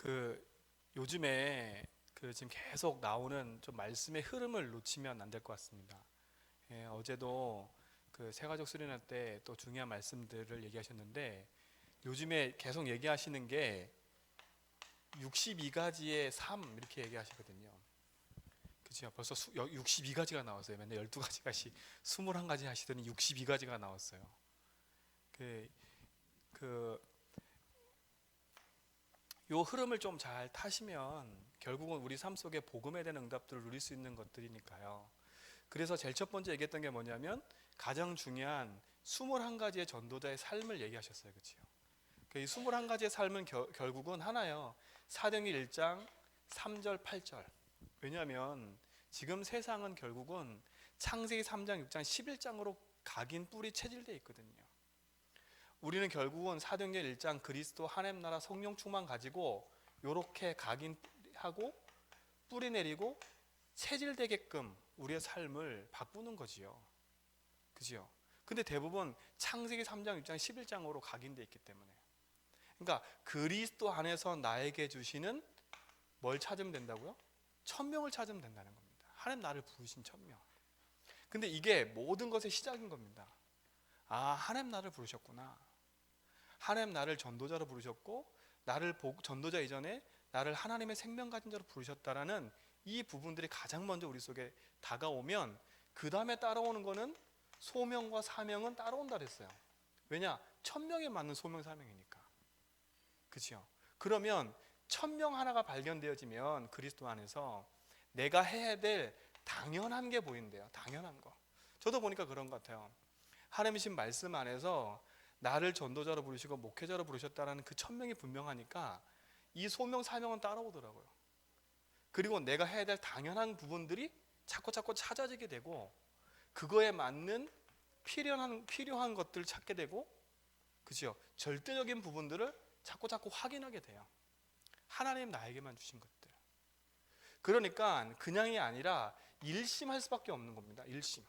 그 요즘에 지금 계속 나오는 좀 말씀의 흐름을 놓치면 안 될 것 같습니다. 예, 어제도 새가족 수련회 때 또 중요한 말씀들을 얘기하셨는데 요즘에 계속 얘기하시는 게 62가지의 삶 이렇게 얘기하시거든요. 그죠? 벌써 62가지가 나왔어요. 맨날 12가지씩 21가지 하시더니 62가지가 나왔어요. 그, 그, 요 흐름을 좀 잘 타시면 결국은 우리 삶 속에 복음에 대한 응답들을 누릴 수 있는 것들이니까요. 그래서 제일 첫 번째 얘기했던 게 뭐냐면 가장 중요한 21가지의 전도자의 삶을 얘기하셨어요. 그렇죠? 이 21가지의 삶은 결국은 하나요. 사도행전 1장 3절 8절. 왜냐하면 지금 세상은 결국은 창세기 3장 6장 11장으로 각인 뿌리 체질되어 있거든요. 우리는 결국은 사도행전 1장 그리스도 하나님 나라 성령 충만 가지고 요렇게 각인하고 뿌리 내리고 체질되게끔 우리의 삶을 바꾸는 거지요. 그지요? 근데 대부분 창세기 3장, 6장, 11장으로 각인되어 있기 때문에. 그러니까 그리스도 안에서 나에게 주시는 뭘 찾으면 된다고요? 천명을 찾으면 된다는 겁니다. 하나님 나를 부르신 천명. 근데 이게 모든 것의 시작인 겁니다. 아, 하나님 나를 부르셨구나. 하나님 나를 전도자로 부르셨고 나를 전도자 이전에 나를 하나님의 생명 가진 자로 부르셨다라는 이 부분들이 가장 먼저 우리 속에 다가오면 그 다음에 따라오는 거는 소명과 사명은 따라온다 그랬어요. 왜냐? 천명에 맞는 소명 사명이니까. 그렇죠? 그러면 천명 하나가 발견되어지면 그리스도 안에서 내가 해야 될 당연한 게 보인대요. 당연한 거. 저도 보니까 그런 것 같아요. 하나님이신 말씀 안에서 나를 전도자로 부르시고 목회자로 부르셨다는 그 천명이 분명하니까 이 소명 사명은 따라오더라고요. 그리고 내가 해야 될 당연한 부분들이 자꾸 찾아지게 되고 그거에 맞는 필요한 것들을 찾게 되고, 그죠? 절대적인 부분들을 자꾸 확인하게 돼요. 하나님 나에게만 주신 것들. 그러니까 그냥이 아니라 일심할 수밖에 없는 겁니다. 일심.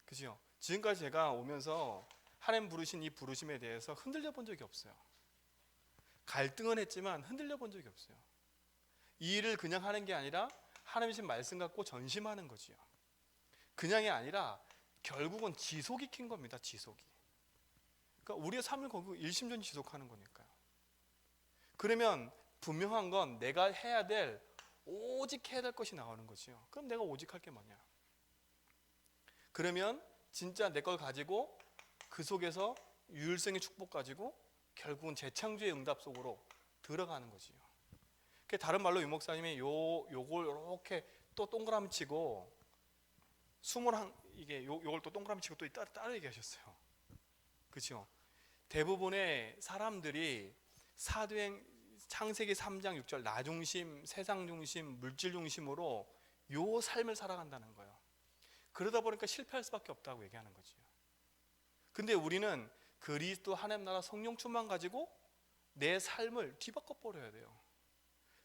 그죠? 지금까지 제가 오면서 하나님 부르신 이 부르심에 대해서 흔들려 본 적이 없어요. 갈등은 했지만 흔들려 본 적이 없어요. 이 일을 그냥 하는 게 아니라 하나님이신 말씀 갖고 전심하는 거지요. 그냥이 아니라 결국은 지속이 킨 겁니다. 지속이. 그러니까 우리의 삶을 거기 일심전심 지속하는 거니까요. 그러면 분명한 건 내가 해야 될 오직 해야 될 것이 나오는 거지요. 그럼 내가 오직 할 게 뭐냐? 그러면 진짜 내 걸 가지고 그 속에서 유일성의 축복 가지고 결국은 재창조의 응답 속으로 들어가는 거지요. 다른 말로 유 목사님이 요걸 이렇게 또 동그라미 치고 요걸 또 동그라미 치고 또 따로 얘기하셨어요. 그렇죠? 대부분의 사람들이 창세기 3장 6절 나 중심, 세상 중심, 물질 중심으로 요 삶을 살아간다는 거예요. 그러다 보니까 실패할 수밖에 없다고 얘기하는 거지요. 근데 우리는 그리스도 하나님 나라 성령 충만 가지고 내 삶을 뒤바꿔 버려야 돼요.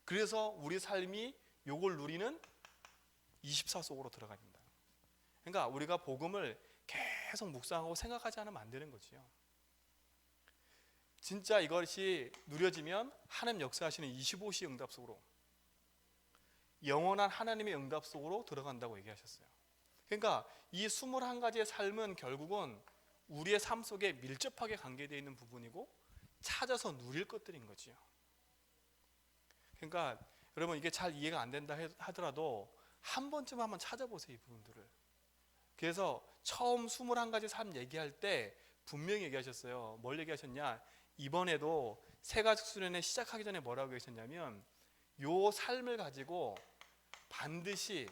그래서 우리 삶이 요걸 누리는 24 속으로 들어가야 된다. 그러니까 우리가 복음을 계속 묵상하고 생각하지 않으면 안 되는 거지요. 진짜 이것이 누려지면 하나님 역사하시는 25시 응답 속으로, 영원한 하나님의 응답 속으로 들어간다고 얘기하셨어요. 그러니까 이 21가지의 삶은 결국은 우리의 삶 속에 밀접하게 관계되어 있는 부분이고 찾아서 누릴 것들인 거지요. 그러니까 여러분 이게 잘 이해가 안 된다 하더라도 한 번쯤 한번 찾아보세요, 이 부분들을. 그래서 처음 21가지 삶 얘기할 때 분명히 얘기하셨어요. 뭘 얘기하셨냐? 이번에도 새가족 수련회 시작하기 전에 뭐라고 하셨냐면 요 삶을 가지고 반드시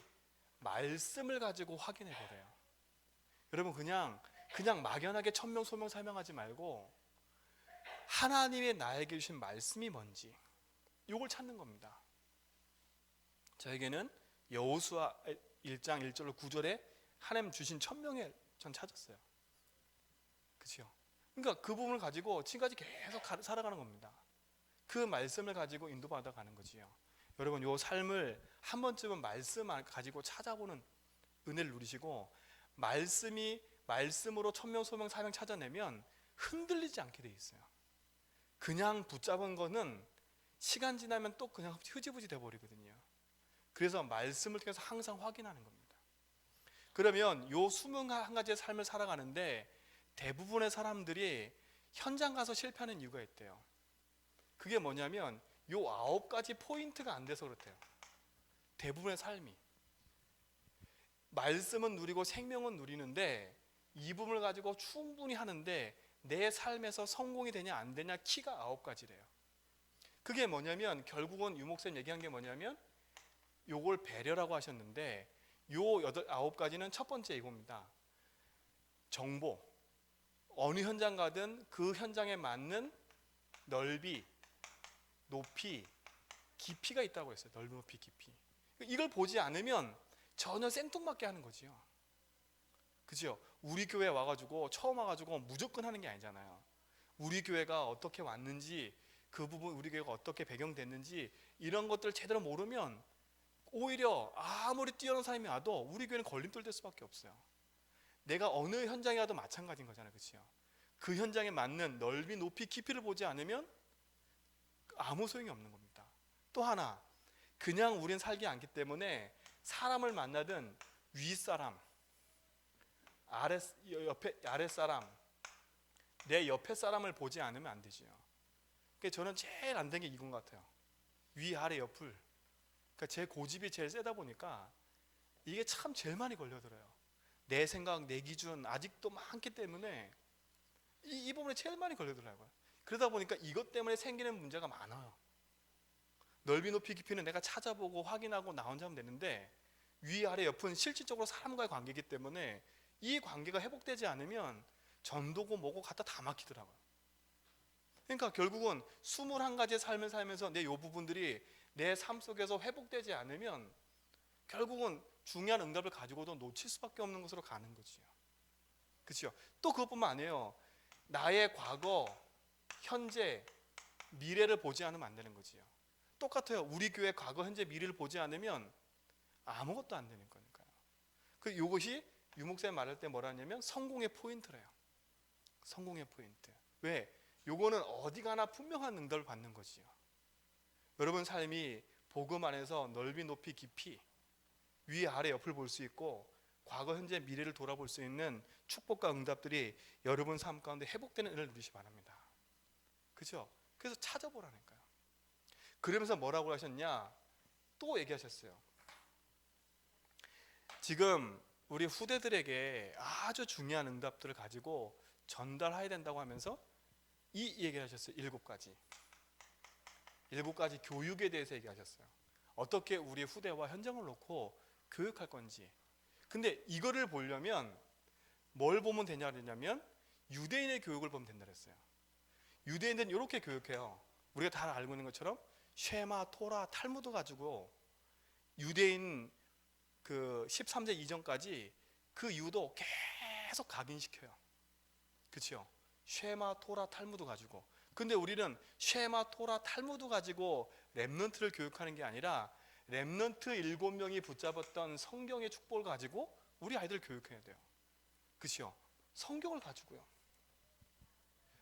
말씀을 가지고 확인해 보래요. 여러분 그냥 막연하게 천명 소명 설명하지 말고 하나님의 나에게 주신 말씀이 뭔지 요걸 찾는 겁니다. 저에게는 여호수아 1장 1절로 9절에 하나님 주신 천명을 전 찾았어요. 그렇죠? 그러니까 그 부분을 가지고 지금까지 계속 살아가는 겁니다. 그 말씀을 가지고 인도받아 가는 거지요. 여러분 요 삶을 한 번쯤은 말씀 가지고 찾아보는 은혜를 누리시고 말씀으로 천명 소명 사명 찾아내면 흔들리지 않게 돼 있어요. 그냥 붙잡은 거는 시간 지나면 또 그냥 흐지부지 돼버리거든요. 그래서 말씀을 통해서 항상 확인하는 겁니다. 그러면 요 21가지의 삶을 살아가는데 대부분의 사람들이 현장 가서 실패하는 이유가 있대요. 그게 뭐냐면 요 9가지 포인트가 안 돼서 그렇대요. 대부분의 삶이 말씀은 누리고 생명은 누리는데 이 부분을 가지고 충분히 하는데 내 삶에서 성공이 되냐 안 되냐 키가 9가지래요. 그게 뭐냐면 결국은 유목사님 얘기한 게 뭐냐면 요걸 배려라고 하셨는데 요 9가지는 첫 번째 이겁니다. 정보. 어느 현장 가든 그 현장에 맞는 넓이, 높이, 깊이가 있다고 했어요. 넓이, 높이, 깊이. 이걸 보지 않으면 전혀 생뚱맞게 하는 거지요. 그죠? 우리 교회 와가지고 처음 와가지고 무조건 하는 게 아니잖아요. 우리 교회가 어떻게 왔는지 그 부분 우리 교회가 어떻게 배경됐는지 이런 것들을 제대로 모르면 오히려 아무리 뛰어난 사람이 와도 우리 교회는 걸림돌 될 수밖에 없어요. 내가 어느 현장에 와도 마찬가지인 거잖아요. 그렇죠? 그 현장에 맞는 넓이, 높이, 깊이를 보지 않으면 아무 소용이 없는 겁니다. 또 하나, 그냥 우린 살기 않기 때문에 사람을 만나든 윗사람, 아랫사람, 내 옆에 사람을 보지 않으면 안 되지요. 그러니까 저는 제일 안 된 게 이건 것 같아요. 위, 아래, 옆을. 그러니까 제 고집이 제일 세다 보니까 이게 참 제일 많이 걸려들어요. 내 생각, 내 기준 아직도 많기 때문에 이 부분에 제일 많이 걸려들어요. 그러다 보니까 이것 때문에 생기는 문제가 많아요. 넓이, 높이, 깊이는 내가 찾아보고 확인하고 나 혼자 하면 되는데 위, 아래, 옆은 실질적으로 사람과의 관계이기 때문에 이 관계가 회복되지 않으면 전도고 뭐고 갖다 다 막히더라고요. 그러니까 결국은 21가지의 삶을 살면서 내 요 부분들이 내 삶 속에서 회복되지 않으면 결국은 중요한 응답을 가지고도 놓칠 수밖에 없는 것으로 가는 거지요. 그렇죠? 또 그것뿐만 아니에요. 나의 과거, 현재, 미래를 보지 않으면 안 되는 거지요. 똑같아요. 우리 교회 과거, 현재, 미래를 보지 않으면 아무것도 안 되는 거니까요. 그 이것이 유목사님 말할 때 뭐라 하냐면 성공의 포인트래요. 성공의 포인트. 왜? 요거는 어디 가나 분명한 응답을 받는 거지요. 여러분 삶이 복음 안에서 넓이, 높이, 깊이, 위, 아래, 옆을 볼 수 있고 과거, 현재, 미래를 돌아볼 수 있는 축복과 응답들이 여러분 삶 가운데 회복되는 은혜를 누리시 바랍니다. 그죠? 그래서 찾아보라니까요. 그러면서 뭐라고 하셨냐? 또 얘기하셨어요. 지금 우리 후대들에게 아주 중요한 응답들을 가지고 전달해야 된다고 하면서 이 얘기를 하셨어요. 7가지. 7가지 교육에 대해서 얘기하셨어요. 어떻게 우리 후대와 현장을 놓고 교육할 건지. 근데 이거를 보려면 뭘 보면 되냐 그러냐면 유대인의 교육을 보면 된다 그랬어요. 유대인들은 이렇게 교육해요. 우리가 다 알고 있는 것처럼 쉐마, 토라, 탈무드 가지고 유대인 그 13세 이전까지 그 이후도 계속 각인시켜요. 그렇죠? 쉐마, 토라, 탈무드 가지고. 근데 우리는 쉐마, 토라, 탈무드 가지고 렘넌트를 교육하는 게 아니라 렘넌트 7명이 붙잡았던 성경의 축복을 가지고 우리 아이들을 교육해야 돼요. 그렇죠? 성경을 가지고요.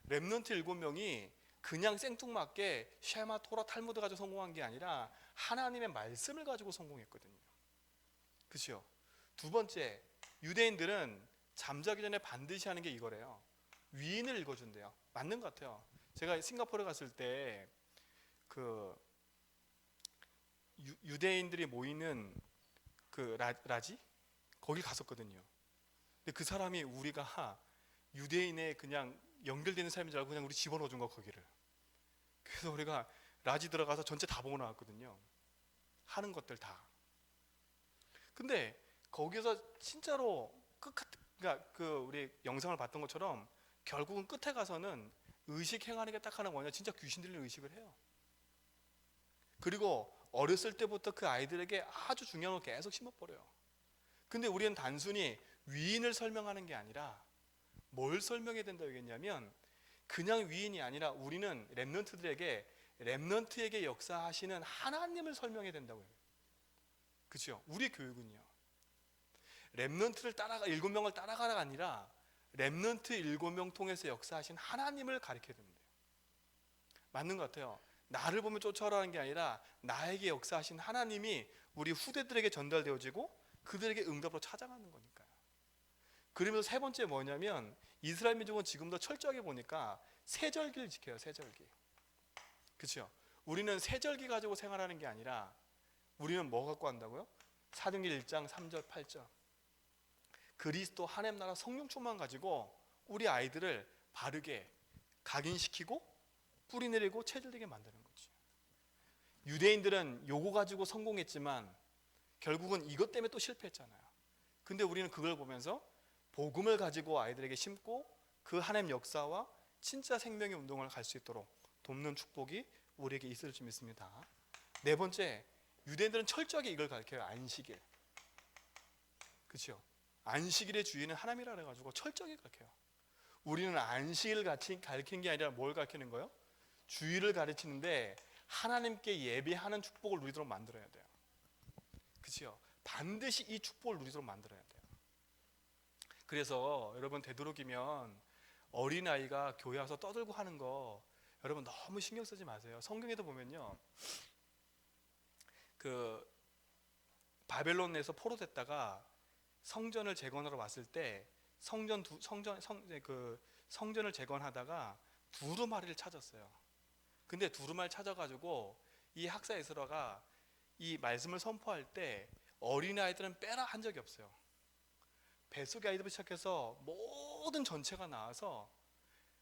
렘넌트 7명이 그냥 생뚱맞게 쉐마, 토라, 탈무드 가지고 성공한 게 아니라 하나님의 말씀을 가지고 성공했거든요. 그렇죠? 두 번째, 유대인들은 잠자기 전에 반드시 하는 게 이거래요. 위인을 읽어준대요. 맞는 것 같아요. 제가 싱가포르에 갔을 때 그 유대인들이 모이는 그 라지? 거기 갔었거든요. 근데 그 사람이 우리가 유대인의 그냥 연결되는 사람인 줄 알고 그냥 우리 집어넣어 준 거 거기를. 그래서 우리가 라지 들어가서 전체 다 보고 나왔거든요. 하는 것들 다. 근데 거기서 진짜로 그러니까 그 우리 영상을 봤던 것처럼 결국은 끝에 가서는 의식 행하는 게 딱 하나 뭐냐, 진짜 귀신 들리는 의식을 해요. 그리고 어렸을 때부터 그 아이들에게 아주 중요한 걸 계속 심어버려요. 근데 우리는 단순히 위인을 설명하는 게 아니라 뭘 설명해야 된다고 얘기했냐면 그냥 위인이 아니라 우리는 렘넌트에게 역사하시는 하나님을 설명해야 된다고 해요. 그렇죠? 우리 교육은요. 렘넌트를 따라가 7명을 따라가라가 아니라 렘넌트 7명 통해서 역사하신 하나님을 가르쳐야 됩니다. 맞는 것 같아요. 나를 보면 쫓아오라는 게 아니라 나에게 역사하신 하나님이 우리 후대들에게 전달되어지고 그들에게 응답으로 찾아가는 거니까요. 그러면서 세 번째 뭐냐면 이스라엘 민족은 지금도 철저하게 보니까 세절기를 지켜요. 세절기. 그렇죠? 우리는 세절기 가지고 생활하는 게 아니라 우리는 뭐 갖고 한다고요? 사도행전 1장 3절 8절 그리스도 하나님 나라 성령 충만 가지고 우리 아이들을 바르게 각인시키고 뿌리 내리고 체질되게 만드는 거지. 유대인들은 요거 가지고 성공했지만 결국은 이것 때문에 또 실패했잖아요. 근데 우리는 그걸 보면서 복음을 가지고 아이들에게 심고 그 하나님 역사와 진짜 생명의 운동을 갈 수 있도록 돕는 축복이 우리에게 있을 줄 믿습니다. 네 번째, 유대인들은 철저하게 이걸 가르쳐요. 안식일. 그렇죠? 안식일의 주인은 하나님이라 그래가지고 철저하게 가르쳐요. 우리는 안식일을 가르치는 게 아니라 뭘 가르치는 거예요? 주일을 가르치는데 하나님께 예배하는 축복을 누리도록 만들어야 돼요. 그렇죠? 반드시 이 축복을 누리도록 만들어야 돼요. 그래서 여러분 되도록이면 어린아이가 교회 와서 떠들고 하는 거 여러분 너무 신경 쓰지 마세요. 성경에도 보면요, 그 바벨론에서 포로됐다가 성전을 재건하러 왔을 때 성전을 재건하다가 두루마리를 찾았어요. 근데 두루마리 찾아가지고 이 학사 에스라가 이 말씀을 선포할 때 어린아이들은 빼라 한 적이 없어요. 뱃속의 아이들부터 시작해서 모든 전체가 나와서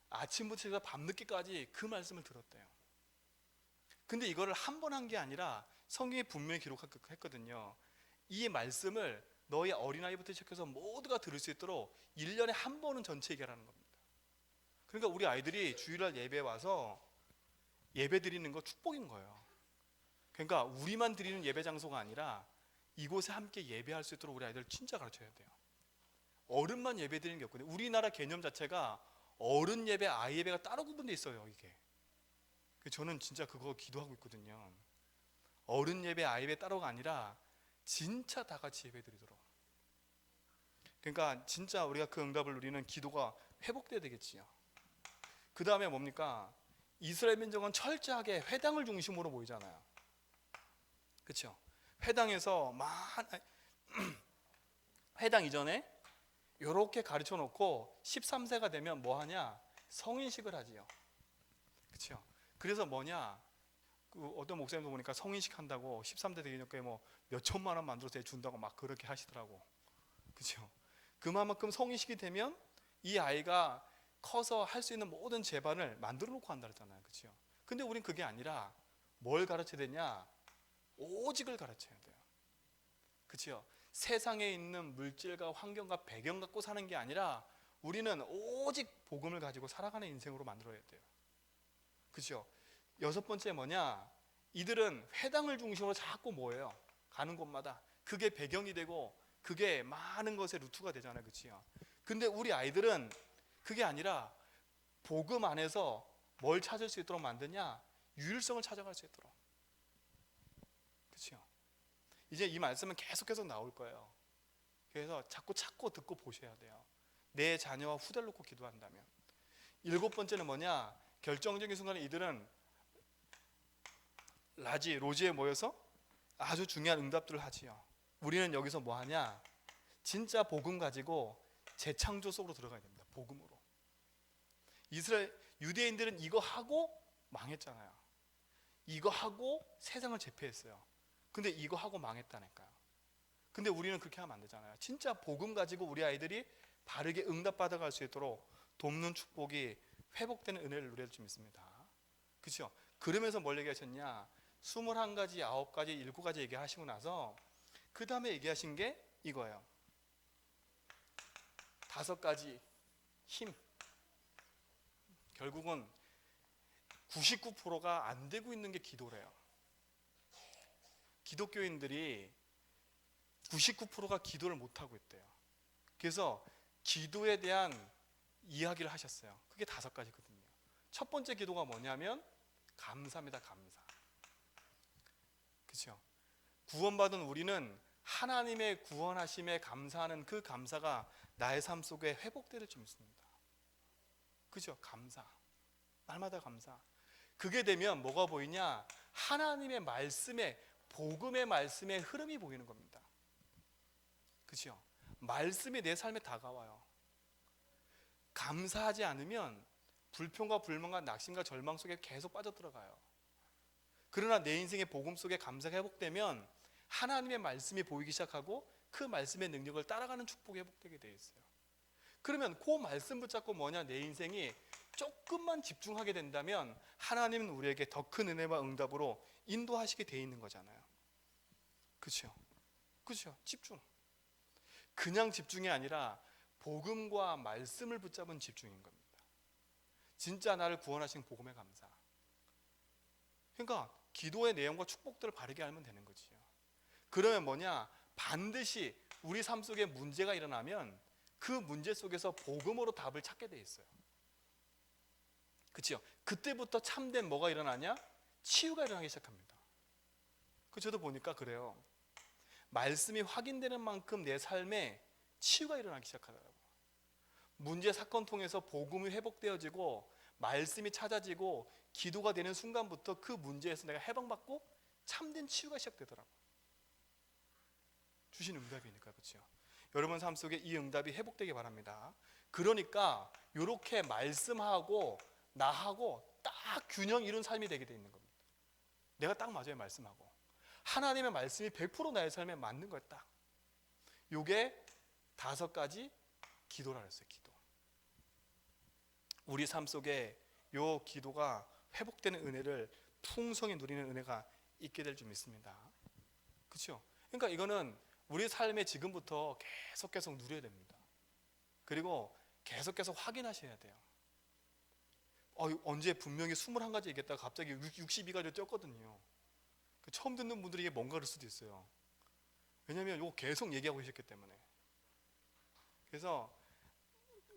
아침부터 해서 밤늦게까지 그 말씀을 들었대요. 근데 이거를 한 번 한 게 아니라 성경에 분명히 기록했거든요. 이 말씀을 너희 어린아이부터 시작해서 모두가 들을 수 있도록 1년에 한 번은 전체 얘기하라는 겁니다. 그러니까 우리 아이들이 주일날 예배에 와서 예배 드리는 거 축복인 거예요. 그러니까 우리만 드리는 예배 장소가 아니라 이곳에 함께 예배할 수 있도록 우리 아이들 진짜 가르쳐야 돼요. 어른만 예배 드리는 게 없거든요. 우리나라 개념 자체가 어른 예배, 아이 예배가 따로 구분되어 있어요. 이게 저는 진짜 그거 기도하고 있거든요. 어른 예배, 아이 예배 따로가 아니라 진짜 다 같이 예배 드리도록. 그러니까 진짜 우리가 그 응답을 누리는 기도가 회복돼야 되겠지요. 그 다음에 뭡니까? 이스라엘 민족은 철저하게 회당을 중심으로 모이잖아요. 그렇죠? 회당에서 회당 이전에 이렇게 가르쳐 놓고 13세가 되면 뭐 하냐? 성인식을 하지요. 그렇죠? 그래서 뭐냐? 그 어떤 목사님도 보니까 성인식 한다고 13대 되니까 뭐 몇 천만 원 만들어서 준다고 막 그렇게 하시더라고. 그렇죠? 그만큼 성인식이 되면 이 아이가 커서 할 수 있는 모든 제반을 만들어 놓고 한다 그랬잖아요. 그렇죠? 근데 우린 그게 아니라 뭘 가르쳐야 되냐? 오직을 가르쳐야 돼요. 그렇죠? 세상에 있는 물질과 환경과 배경 갖고 사는 게 아니라 우리는 오직 복음을 가지고 살아가는 인생으로 만들어야 돼요. 그렇죠? 여섯 번째 뭐냐? 이들은 회당을 중심으로 자꾸 모여요. 가는 곳마다 그게 배경이 되고 그게 많은 것의 루트가 되잖아요. 그렇죠? 근데 우리 아이들은 그게 아니라 복음 안에서 뭘 찾을 수 있도록 만드냐? 유일성을 찾아갈 수 있도록. 그렇죠? 이제 이 말씀은 계속 나올 거예요. 그래서 자꾸 찾고 듣고 보셔야 돼요. 내 자녀와 후대를 놓고 기도한다면. 일곱 번째는 뭐냐? 결정적인 순간에 이들은 로지에 모여서 아주 중요한 응답들을 하지요. 우리는 여기서 뭐 하냐? 진짜 복음 가지고 재창조 속으로 들어가야 됩니다. 복음으로. 유대인들은 이거 하고 망했잖아요. 이거 하고 세상을 제패했어요. 근데 이거 하고 망했다니까요. 근데 우리는 그렇게 하면 안 되잖아요. 진짜 복음 가지고 우리 아이들이 바르게 응답받아 갈 수 있도록 돕는 축복이 회복되는 은혜를 누릴 줄 믿습니다. 그렇죠? 그러면서 뭘 얘기하셨냐? 21가지, 9가지, 7가지 얘기하시고 나서 그 다음에 얘기하신 게 이거예요. 5가지 힘. 결국은 99%가 안 되고 있는 게 기도래요. 기독교인들이 99%가 기도를 못하고 있대요. 그래서 기도에 대한 이야기를 하셨어요. 그게 5가지거든요. 첫 번째 기도가 뭐냐면 감사입니다. 감사. 그렇죠? 구원받은 우리는 하나님의 구원하심에 감사하는 그 감사가 나의 삶 속에 회복될 줄 믿습니다. 그죠? 감사. 날마다 감사. 그게 되면 뭐가 보이냐? 하나님의 말씀의, 복음의 말씀의 흐름이 보이는 겁니다. 그렇죠? 말씀이 내 삶에 다가와요. 감사하지 않으면 불평과 불만과 낙심과 절망 속에 계속 빠져들어가요. 그러나 내 인생의 복음 속에 감사가 회복되면 하나님의 말씀이 보이기 시작하고 그 말씀의 능력을 따라가는 축복이 회복되게 되어 있어요. 그러면 그 말씀 붙잡고 뭐냐? 내 인생이 조금만 집중하게 된다면 하나님은 우리에게 더 큰 은혜와 응답으로 인도하시게 되어 있는 거잖아요. 그렇죠? 그렇죠? 집중. 그냥 집중이 아니라 복음과 말씀을 붙잡은 집중인 겁니다. 진짜 나를 구원하신 복음에 감사. 그러니까 기도의 내용과 축복들을 바르게 알면 되는 거지요. 그러면 뭐냐? 반드시 우리 삶 속에 문제가 일어나면 그 문제 속에서 복음으로 답을 찾게 돼 있어요. 그렇죠? 그때부터 참된 뭐가 일어나냐? 치유가 일어나기 시작합니다. 저도 보니까 그래요. 말씀이 확인되는 만큼 내 삶에 치유가 일어나기 시작하더라고요. 문제 사건 통해서 복음이 회복되어지고 말씀이 찾아지고 기도가 되는 순간부터 그 문제에서 내가 해방받고 참된 치유가 시작되더라고요. 주신 응답이니까. 그렇죠? 여러분 삶 속에 이 응답이 회복되기 바랍니다. 그러니까 이렇게 말씀하고 나하고 딱 균형 이룬 삶이 되게 돼 있는 겁니다. 내가 딱 맞아요. 말씀하고 하나님의 말씀이 100% 나의 삶에 맞는 거예요. 딱. 요게 5가지 기도라 그랬어요. 기도. 우리 삶 속에 요 기도가 회복되는 은혜를 풍성히 누리는 은혜가 있게 될 줄 믿습니다. 그렇죠? 그러니까 이거는 우리 삶에 지금부터 계속 누려야 됩니다. 그리고 계속 확인하셔야 돼요. 언제 분명히 21가지 얘기했다가 갑자기 62가지로 뛰었거든요. 처음 듣는 분들이 이게 뭔가 그럴 수도 있어요. 왜냐하면 이거 계속 얘기하고 계셨기 때문에. 그래서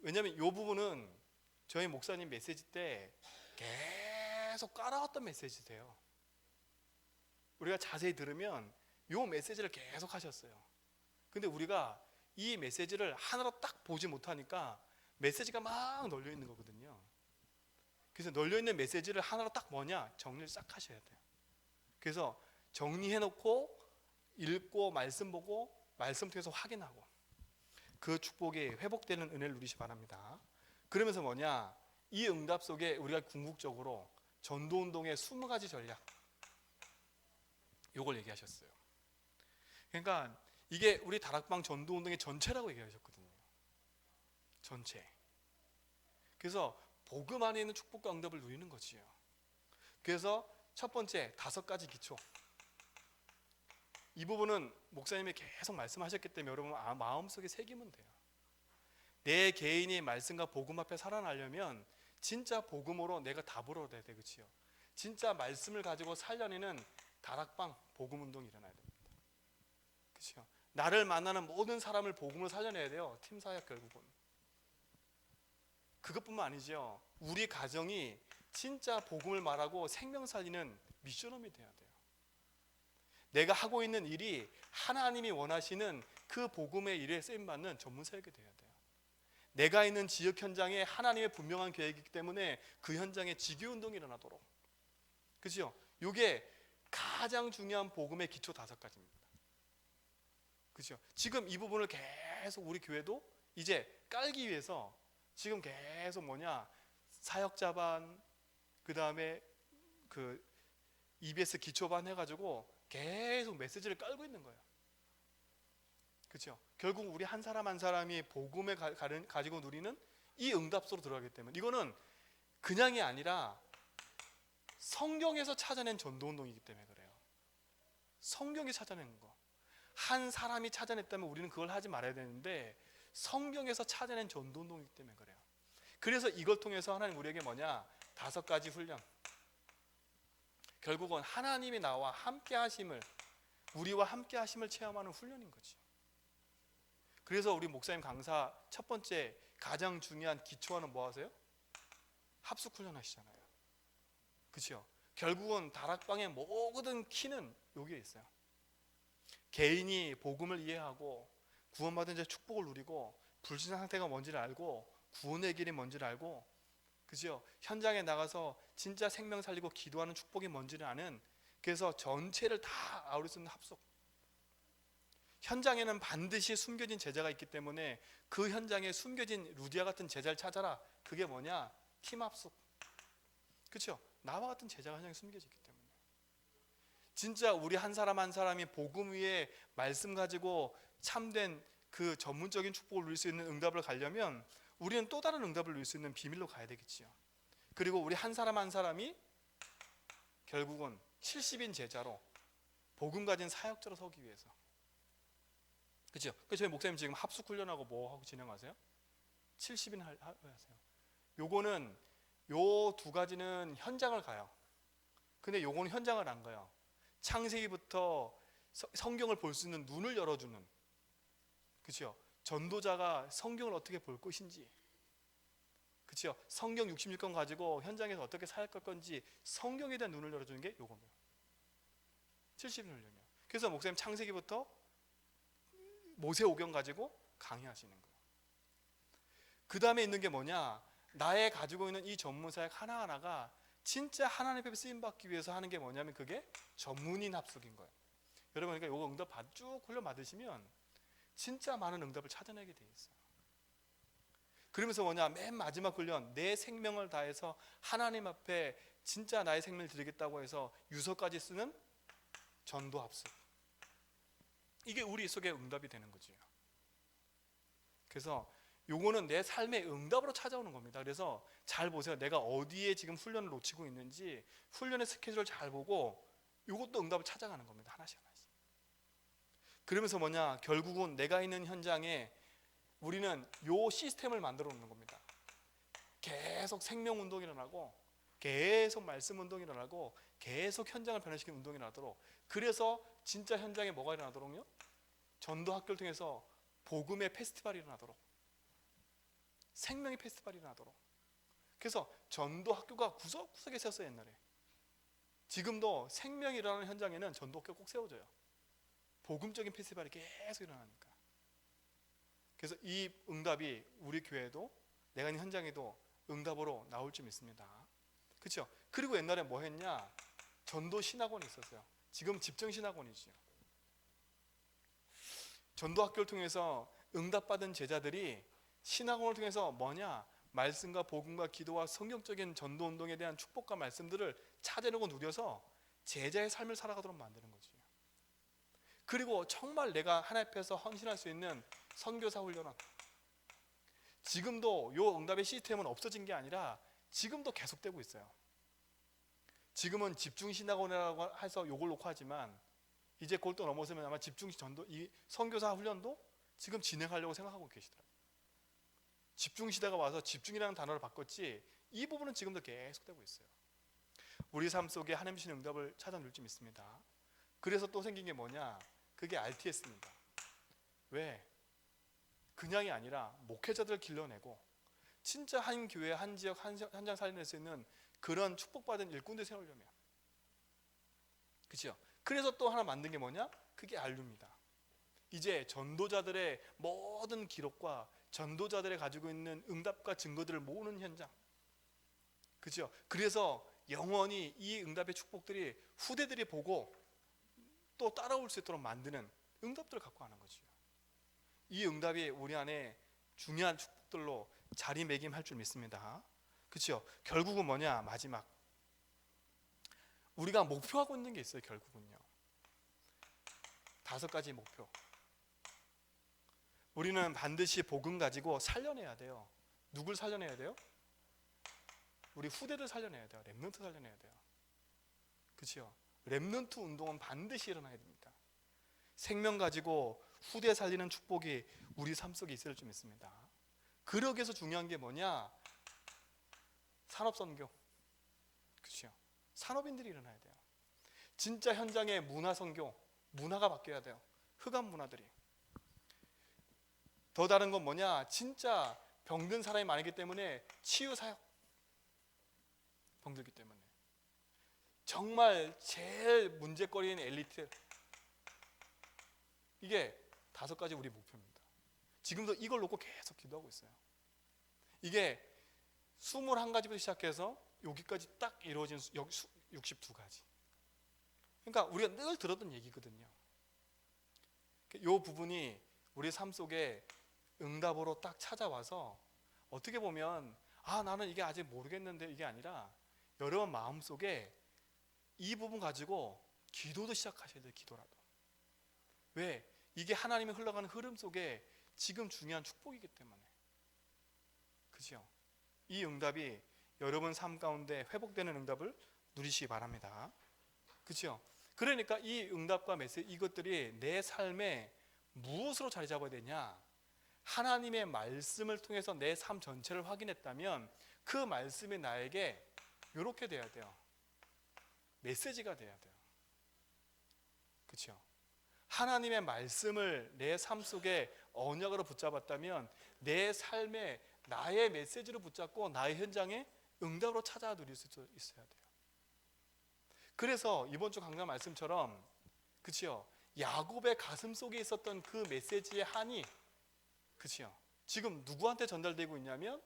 왜냐하면 이 부분은 저희 목사님 메시지 때 계속 깔아왔던 메시지세요. 우리가 자세히 들으면 이 메시지를 계속 하셨어요. 근데 우리가 이 메시지를 하나로 딱 보지 못하니까 메시지가 막 널려 있는 거거든요. 그래서 널려 있는 메시지를 하나로 딱 뭐냐? 정리를 싹 하셔야 돼요. 그래서 정리해 놓고 읽고 말씀 보고 말씀 통해서 확인하고 그 축복이 회복되는 은혜를 누리시 바랍니다. 그러면서 뭐냐? 이 응답 속에 우리가 궁극적으로 전도운동의 20가지 전략 요걸 얘기하셨어요. 그러니까 이게 우리 다락방 전도운동의 전체라고 얘기하셨거든요. 전체. 그래서 복음 안에 있는 축복과 응답을 누리는 거지요. 그래서 첫 번째 5가지 기초. 이 부분은 목사님이 계속 말씀하셨기 때문에 여러분 마음속에 새기면 돼요. 내 개인이 말씀과 복음 앞에 살아나려면 진짜 복음으로 내가 답으로 돼야 돼. 그렇지요? 진짜 말씀을 가지고 살려내는 다락방 복음 운동이 일어나야 됩니다. 그렇죠? 나를 만나는 모든 사람을 복음으로 살려내야 돼요. 팀 사역 결국은. 그것뿐만 아니죠. 우리 가정이 진짜 복음을 말하고 생명 살리는 미션홈이 돼야 돼요. 내가 하고 있는 일이 하나님이 원하시는 그 복음의 일에 쓰임받는 전문 사역이 돼야 돼요. 내가 있는 지역 현장에 하나님의 분명한 계획이기 때문에 그 현장에 지교운동이 일어나도록. 그렇죠? 이게 가장 중요한 복음의 기초 5가지입니다. 그렇죠? 지금 이 부분을 계속 우리 교회도 이제 깔기 위해서 지금 계속 뭐냐? 사역자반, 그 다음에 그 EBS 기초반 해가지고 계속 메시지를 깔고 있는 거예요. 그렇죠? 결국 우리 한 사람 한 사람이 복음을 가지고 누리는 이 응답소로 들어가기 때문에 이거는 그냥이 아니라 성경에서 찾아낸 전도운동이기 때문에 그래요. 성경이 찾아낸 거. 한 사람이 찾아냈다면 우리는 그걸 하지 말아야 되는데 성경에서 찾아낸 전도운동이기 때문에 그래요. 그래서 이걸 통해서 하나님 우리에게 뭐냐? 5가지 훈련. 결국은 하나님이 나와 함께 하심을, 우리와 함께 하심을 체험하는 훈련인 거지. 그래서 우리 목사님 강사 첫 번째 가장 중요한 기초하는 뭐 하세요? 합숙 훈련 하시잖아요. 그렇죠? 결국은 다락방의 모든 키는 여기에 있어요. 개인이 복음을 이해하고 구원받은 자 축복을 누리고 불신앙 상태가 뭔지를 알고 구원의 길이 뭔지를 알고 그죠? 현장에 나가서 진짜 생명 살리고 기도하는 축복이 뭔지를 아는, 그래서 전체를 다 아우를 수 있는 합숙. 현장에는 반드시 숨겨진 제자가 있기 때문에 그 현장에 숨겨진 루디아 같은 제자를 찾아라. 그게 뭐냐? 팀 합숙. 그렇죠? 나와 같은 제자가 현장에 숨겨져 있기 때문에 진짜 우리 한 사람 한 사람이 복음 위에 말씀 가지고 참된 그 전문적인 축복을 누릴 수 있는 응답을 가려면 우리는 또 다른 응답을 누릴 수 있는 비밀로 가야 되겠지요. 그리고 우리 한 사람 한 사람이 결국은 70인 제자로 복음 가진 사역자로 서기 위해서. 그렇죠? 저희 목사님 지금 합숙 훈련하고 뭐 하고 진행하세요? 70인 하세요. 요거는 요 두 가지는 현장을 가요. 근데 요거는 현장을 안 가요. 창세기부터 성경을 볼 수 있는 눈을 열어주는, 그렇죠? 전도자가 성경을 어떻게 볼 것인지, 그렇죠? 성경 66권 가지고 현장에서 어떻게 사역할 건지 성경에 대한 눈을 열어주는 게 요겁니다. 70인 훈련이요. 그래서 목사님 창세기부터 모세오경 가지고 강의하시는 거예요. 그 다음에 있는 게 뭐냐? 나의 가지고 있는 이 전문사역 하나하나가 진짜 하나님 앞에 쓰임받기 위해서 하는 게 뭐냐면 그게 전문인 합숙인 거예요. 여러분, 그러니까 이거 응답 쭉 훈련 받으시면 진짜 많은 응답을 찾아내게 돼 있어요. 그러면서 뭐냐? 맨 마지막 훈련, 내 생명을 다해서 하나님 앞에 진짜 나의 생명을 드리겠다고 해서 유서까지 쓰는 전도 합숙. 이게 우리 속에 응답이 되는 거지요. 그래서 요거는 내 삶의 응답으로 찾아오는 겁니다. 그래서 잘 보세요. 내가 어디에 지금 훈련을 놓치고 있는지 훈련의 스케줄을 잘 보고 요것도 응답을 찾아가는 겁니다. 하나씩 하나씩. 그러면서 뭐냐? 결국은 내가 있는 현장에 우리는 요 시스템을 만들어 놓는 겁니다. 계속 생명 운동이 일어나고 계속 말씀 운동이 일어나고 계속 현장을 변화시키는 운동이 일어나도록. 그래서 진짜 현장에 뭐가 일어나도록요? 전도 학교를 통해서 복음의 페스티벌이 일어나도록, 생명의 페스티벌이 일어나도록. 그래서 전도 학교가 구석구석에 세웠어요. 옛날에. 지금도 생명이 일어나는 현장에는 전도 학교가 꼭 세워져요. 복음적인 페스티벌이 계속 일어나니까. 그래서 이 응답이 우리 교회도, 내가 있는 현장에도 응답으로 나올 줄 믿습니다. 그렇죠? 그리고 옛날에 뭐 했냐? 전도 신학원이 있었어요. 지금 집정 신학원이지요. 전도 학교를 통해서 응답받은 제자들이 신학원을 통해서 뭐냐? 말씀과 복음과 기도와 성경적인 전도 운동에 대한 축복과 말씀들을 찾아내고 누려서 제자의 삶을 살아가도록 만드는 거지. 그리고 정말 내가 하나님 앞에서 헌신할 수 있는 선교사 훈련학. 지금도 요 응답의 시스템은 없어진 게 아니라 지금도 계속되고 있어요. 지금은 집중신학원이라고 해서 요걸 놓고 하지만 이제 그걸 또 넘어서면 아마 집중전도, 이 선교사 훈련도 지금 진행하려고 생각하고 계시더라고요. 집중시대가 와서 집중이라는 단어를 바꿨지 이 부분은 지금도 계속되고 있어요. 우리 삶 속에 하나님 주신 응답을 찾아낼 줄 믿습니다. 그래서 또 생긴 게 뭐냐? 그게 RTS입니다. 왜? 그냥이 아니라 목회자들을 길러내고 진짜 한 교회, 한 지역, 한 현장 살려낼 수 있는 그런 축복받은 일꾼들 세우려면, 그렇죠? 그래서 또 하나 만든 게 뭐냐? 그게 알루입니다. 이제 전도자들의 모든 기록과 전도자들이 가지고 있는 응답과 증거들을 모으는 현장, 그렇죠? 그래서 영원히 이 응답의 축복들이 후대들이 보고 또 따라올 수 있도록 만드는 응답들을 갖고 가는 거죠. 이 응답이 우리 안에 중요한 축복들로 자리매김할 줄 믿습니다. 그렇죠? 결국은 뭐냐? 마지막 우리가 목표하고 있는 게 있어요. 결국은요, 5가지 목표. 우리는 반드시 복음 가지고 살려내야 돼요. 누굴 살려내야 돼요? 우리 후대들 살려내야 돼요. 렘넌트 살려내야 돼요. 그렇죠? 렘넌트 운동은 반드시 일어나야 됩니다. 생명 가지고 후대 살리는 축복이 우리 삶 속에 있을 줄 믿습니다. 그러기 위해서 중요한 게 뭐냐? 산업선교. 그렇죠? 산업인들이 일어나야 돼요. 진짜 현장의 문화선교, 문화가 바뀌어야 돼요. 흑암 문화들이. 더 다른 건 뭐냐? 진짜 병든 사람이 많기 때문에 치유사역. 병들기 때문에. 정말 제일 문제거리인 엘리트. 이게 5가지 우리 목표입니다. 지금도 이걸 놓고 계속 기도하고 있어요. 이게 21가지부터 시작해서 여기까지 딱 이루어진 62가지. 그러니까 우리가 늘 들었던 얘기거든요. 이 부분이 우리 삶 속에 응답으로 딱 찾아와서 어떻게 보면 나는 이게 아직 모르겠는데 이게 아니라 여러분 마음속에 이 부분 가지고 기도도 시작하셔야 돼요. 기도라도. 왜? 이게 하나님의 흘러가는 흐름 속에 지금 중요한 축복이기 때문에. 그죠? 이 응답이 여러분 삶 가운데 회복되는 응답을 누리시기 바랍니다. 그죠? 그러니까 이 응답과 메시지 이것들이 내 삶에 무엇으로 자리 잡아야 되냐? 하나님의 말씀을 통해서 내 삶 전체를 확인했다면 그 말씀이 나에게 이렇게 돼야 돼요. 메시지가 돼야 돼요. 그렇죠? 하나님의 말씀을 내 삶 속에 언약으로 붙잡았다면 내 삶에 나의 메시지로 붙잡고 나의 현장에 응답으로 찾아 누릴 수 있어야 돼요. 그래서 이번 주 강단 말씀처럼 그렇죠? 야곱의 가슴 속에 있었던 그 메시지의 한이 그렇죠? 지금 누구한테 전달되고 있냐면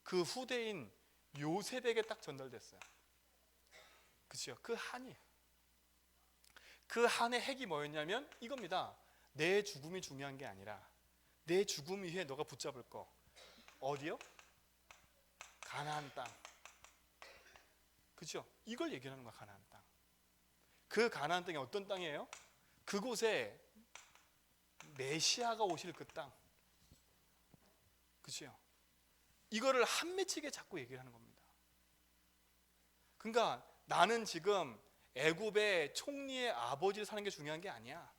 그 후대인 요셉에게 딱 전달됐어요. 그렇죠? 그 한이. 그 한의 핵이 뭐였냐면 이겁니다. 내 죽음이 중요한 게 아니라 내 죽음 위에 너가 붙잡을 거. 어디요? 가나안 땅. 그렇죠? 이걸 얘기하는 거야. 가나안 땅. 그 가나안 땅이 어떤 땅이에요? 그곳에 메시아가 오실 그 땅. 그렇죠? 이거를 한 맺히게 자꾸 얘기를 하는 겁니다. 그러니까 나는 지금 애굽의 총리의 아버지를 사는 게 중요한 게 아니야.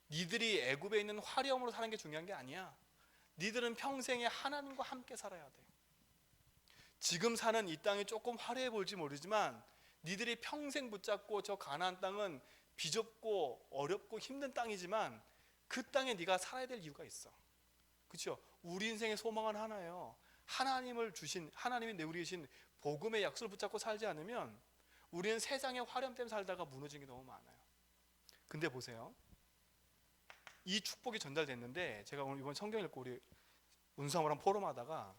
니들이 애굽에 있는 화려함으로 사는 게 중요한 게 아니야. 니들은 평생에 하나님과 함께 살아야 돼. 지금 사는 이 땅이 조금 화려해 보일지 모르지만 니들이 평생 붙잡고 저 가나안 땅은 비좁고 어렵고 힘든 땅이지만 그 땅에 네가 살아야 될 이유가 있어. 그렇죠? 우리 인생의 소망은 하나예요. 하나님이 내우리 주신 복음의 약속을 붙잡고 살지 않으면 우리는 세상의 화려함 때문에 살다가 무너지는 게 너무 많아요. 근데 보세요. 이 축복이 전달됐는데 제가 오늘 이번 성경 읽고 우리 운수함이랑 포럼하다가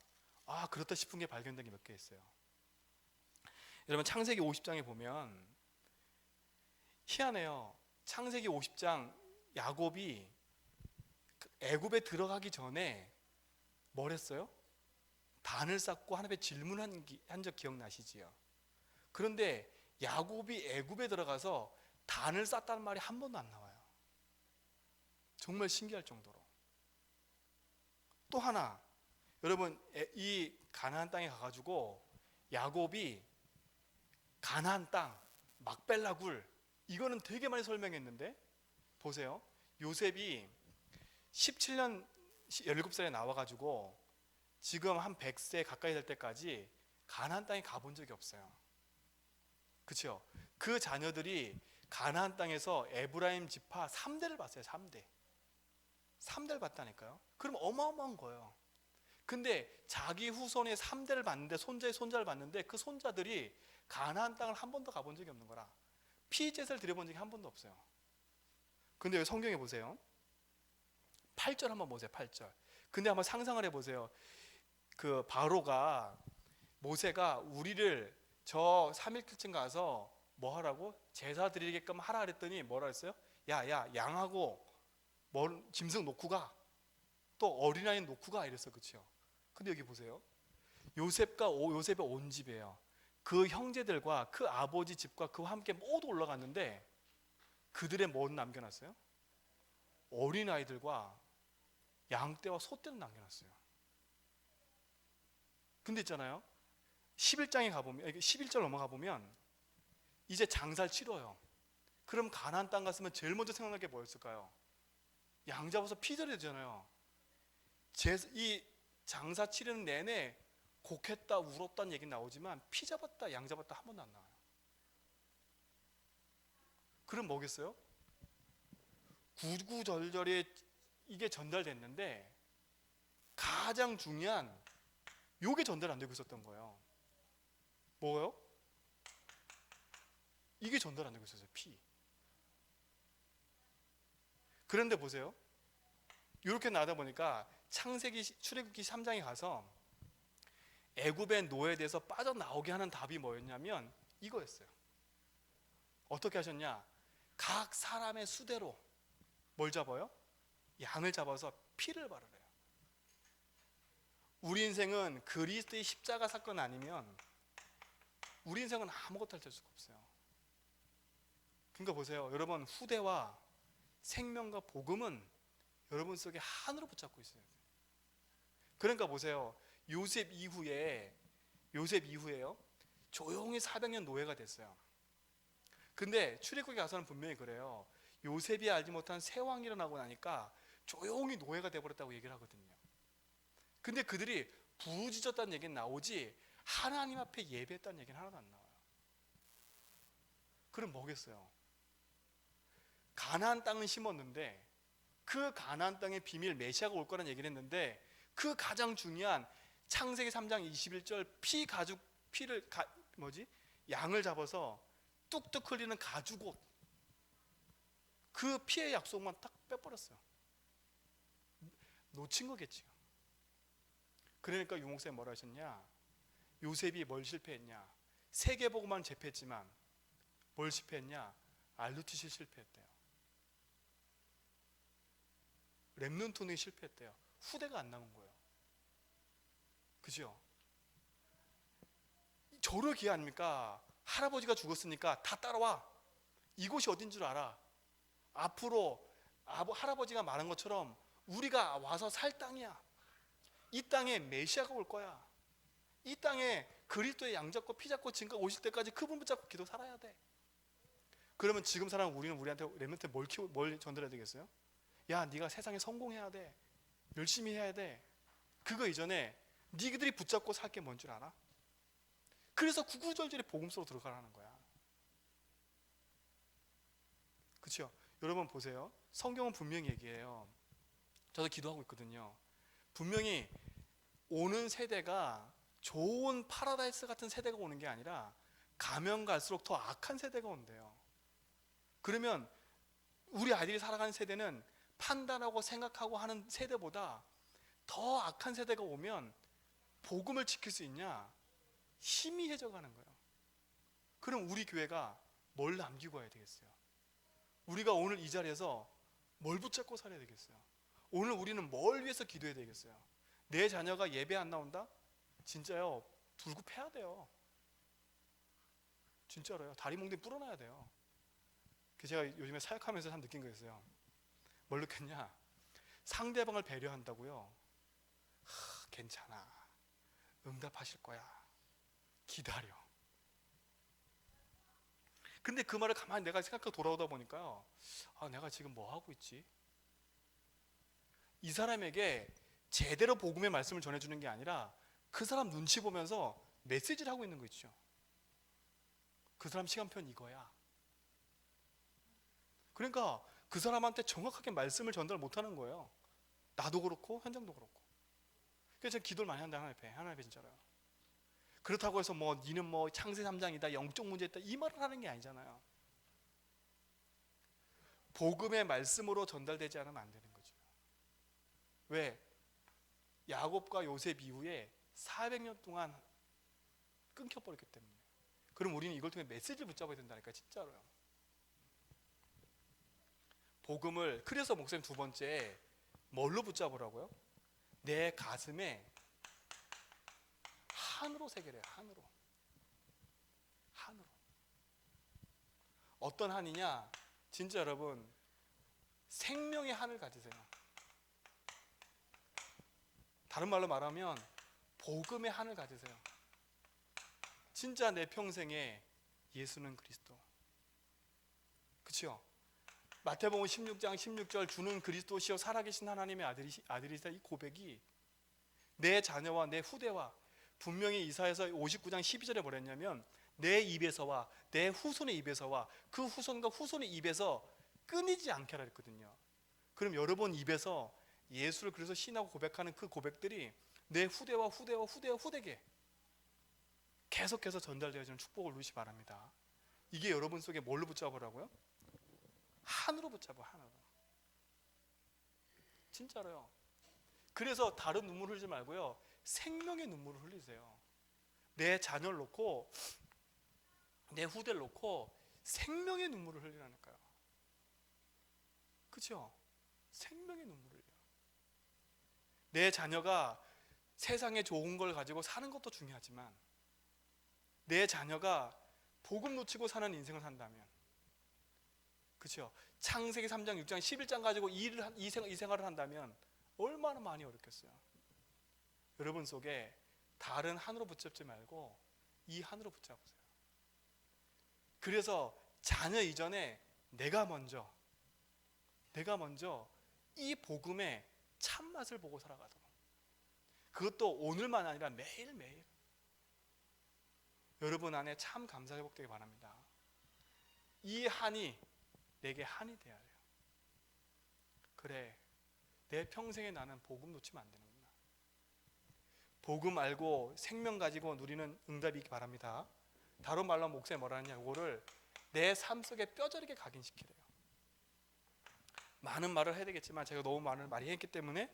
그렇다 싶은 게 발견된 게 몇 개 있어요. 여러분 창세기 50장에 보면 희한해요. 창세기 50장 야곱이 애굽에 들어가기 전에 뭘 했어요? 단을 쌓고 하나님께 질문한 적 기억나시지요? 그런데 야곱이 애굽에 들어가서 단을 쌓다는 말이 한 번도 안 나와요. 정말 신기할 정도로. 또 하나, 여러분 이 가나안 땅에 가가지고 야곱이 가나안 땅, 막벨라 굴 이거는 되게 많이 설명했는데 보세요. 요셉이 17년 17살에 나와가지고 지금 한 100세 가까이 될 때까지 가나안 땅에 가본 적이 없어요. 그렇죠? 그 자녀들이 가나안 땅에서 에브라임 지파 3대를 봤어요. 3대를 봤다니까요. 그럼 어마어마한 거예요. 근데 자기 후손의 3대를 봤는데 손자의 손자를 봤는데 그 손자들이 가나안 땅을 한 번도 가본 적이 없는 거라 피제사를 드려본 적이 한 번도 없어요. 근데 여기 성경에 보세요. 8절 한번 보세요. 8절. 근데 한번 상상을 해보세요. 그 바로가 모세가 우리를 저 3일쯤 가서 뭐 하라고? 제사 드리게끔 하라 그랬더니 뭐라 했어요? 야 양하고 짐승 놓고 가. 또 어린아이 놓고 가 이랬어. 그렇죠? 근데 여기 보세요. 요셉의 온 집이에요. 그 형제들과 그 아버지 집과 그와 함께 모두 올라갔는데 그들의 뭘 남겨놨어요? 어린아이들과 양떼와 소떼는 남겨놨어요. 근데 있잖아요. 11장에 가보면 11절 넘어가 보면 이제 장사를 치러요. 그럼 가나안 땅 갔으면 제일 먼저 생각날 게 뭐였을까요? 양 잡아서 피 절여야 되잖아요. 이 장사 치르는 내내 곡했다 울었다는 얘기 나오지만 피 잡았다 양 잡았다 한 번도 안 나와요. 그럼 뭐겠어요? 구구절절에 이게 전달됐는데 가장 중요한 요게 전달 안 되고 있었던 거예요. 뭐예요? 이게 전달 안 되고 있었어요. 피. 그런데 보세요. 이렇게 나다 보니까 창세기 출애굽기 3장에 가서 애굽의 노예에서 빠져나오게 하는 답이 뭐였냐면 이거였어요. 어떻게 하셨냐? 각 사람의 수대로 뭘 잡아요? 양을 잡아서 피를 바르래요. 우리 인생은 그리스도의 십자가 사건 아니면 우리 인생은 아무것도 할 수가 없어요. 그러니까 보세요. 여러분, 후대와 생명과 복음은 여러분 속에 한으로 붙잡고 있어요. 그러니까 보세요. 요셉 이후에요. 조용히 400년 노예가 됐어요. 근데 출애굽기 가서는 분명히 그래요. 요셉이 알지 못한 새 왕이 일어나고 나니까 조용히 노예가 돼버렸다고 얘기를 하거든요. 근데 그들이 부르짖었다는 얘기는 나오지 하나님 앞에 예배했다는 얘기는 하나도 안 나와요. 그럼 뭐겠어요? 가나안 땅은 심었는데 그 가나안 땅의 비밀 메시아가 올 거라는 얘기를 했는데 그 가장 중요한 창세기 3장 21절 양을 잡아서 뚝뚝 흘리는 가죽옷, 그 피의 약속만 딱 빼버렸어요. 놓친 거겠죠. 그러니까 유목사님 뭐라 하셨냐? 요셉이 뭘 실패했냐? 세계복음만 접했지만 뭘 실패했냐? 알루티시 실패했대요. 렘넌트는 실패했대요. 후대가 안 남은 거예요. 그죠? 저러기에 아닙니까? 할아버지가 죽었으니까 다 따라와. 이곳이 어딘 줄 알아. 앞으로 할아버지가 말한 것처럼 우리가 와서 살 땅이야. 이 땅에 메시아가 올 거야. 이 땅에 그리스도의 양 잡고 피 잡고 증거 오실 때까지 그분 붙잡고 기도 살아야 돼. 그러면 지금 사람 우리는 우리한테 렘넌트 뭘 전달해야 되겠어요? 야, 네가 세상에 성공해야 돼. 열심히 해야 돼. 그거 이전에 니들이 붙잡고 살 게 뭔 줄 알아? 그래서 구구절절히 복음서로 들어가라는 거야. 그렇죠? 여러분 보세요. 성경은 분명히 얘기해요. 저도 기도하고 있거든요. 분명히 오는 세대가 좋은 파라다이스 같은 세대가 오는 게 아니라 가면 갈수록 더 악한 세대가 온대요. 그러면 우리 아이들이 살아가는 세대는 판단하고 생각하고 하는 세대보다 더 악한 세대가 오면 복음을 지킬 수 있냐? 희미해져 가는 거예요. 그럼 우리 교회가 뭘 남기고 와야 되겠어요? 우리가 오늘 이 자리에서 뭘 붙잡고 살아야 되겠어요? 오늘 우리는 뭘 위해서 기도해야 되겠어요? 내 자녀가 예배 안 나온다? 진짜요, 불구 패야 돼요. 진짜로요. 다리 몽둥이 불어나야 돼요. 제가 요즘에 사역하면서 참 느낀 거 있어요. 뭘 느꼈냐? 상대방을 배려한다고요. 괜찮아. 응답하실 거야. 기다려. 근데 그 말을 가만히 내가 생각하고 돌아오다 보니까요. 내가 지금 뭐 하고 있지? 이 사람에게 제대로 복음의 말씀을 전해주는 게 아니라 그 사람 눈치 보면서 메시지를 하고 있는 거 있죠. 그 사람 시간표는 이거야. 그러니까 그 사람한테 정확하게 말씀을 전달 못하는 거예요. 나도 그렇고 현장도 그렇고. 그래서 제가 기도를 많이 한다. 하나님 앞에 진짜로요. 그렇다고 해서 니는 창세 3장이다, 영적 문제 있다, 이 말을 하는 게 아니잖아요. 복음의 말씀으로 전달되지 않으면 안 되는 거죠. 왜? 야곱과 요셉 이후에 400년 동안 끊겨버렸기 때문에. 그럼 우리는 이걸 통해 메시지를 붙잡아야 된다니까, 진짜로요. 복음을, 그래서 목사님 두 번째 뭘로 붙잡으라고요? 내 가슴에 한으로 새겨래요. 한으로. 어떤 한이냐? 진짜 여러분, 생명의 한을 가지세요. 다른 말로 말하면 복음의 한을 가지세요. 진짜 내 평생에 예수는 그리스도. 그렇죠? 마태복음 16장 16절 주는 그리스도시요 살아계신 하나님의 아들이시다, 이 고백이 내 자녀와 내 후대와, 분명히 이사야서 59장 12절에 뭐랬냐면 내 입에서와 내 후손의 입에서와 그 후손과 후손의 입에서 끊이지 않게라 했거든요. 그럼 여러분 입에서 예수를 그래서 신하고 고백하는 그 고백들이 내 후대와 후대와 후대와 후대게 계속해서 전달되어지는 축복을 누리시 바랍니다. 이게 여러분 속에 뭘로 붙잡으라고요? 한으로 붙잡아. 한으로. 진짜로요. 그래서 다른 눈물 흘리지 말고요, 생명의 눈물을 흘리세요. 내 자녀를 놓고, 내 후대를 놓고 생명의 눈물을 흘리라니까요. 그죠? 생명의 눈물을 흘려. 내 자녀가 세상에 좋은 걸 가지고 사는 것도 중요하지만 내 자녀가 복음 놓치고 사는 인생을 산다면, 그렇죠? 창세기 3장, 6장, 11장 가지고 이 생활을 한다면 얼마나 많이 어렵겠어요. 여러분 속에 다른 한으로 붙잡지 말고 이 한으로 붙잡으세요. 그래서 자녀 이전에 내가 먼저 이 복음의 참맛을 보고 살아가도록, 그것도 오늘만 아니라 매일매일 여러분 안에 참 감사 회복되기 바랍니다. 이 한이 내게 한이 되어야 돼요. 그래, 내 평생에 나는 복음 놓치면 안 되는구나. 복음 알고 생명 가지고 누리는 응답이기 바랍니다. 다른 말로 목사님 뭐라 하냐, 이거를 내 삶 속에 뼈저리게 각인시키래요. 많은 말을 해야 되겠지만 제가 너무 많이 했기 때문에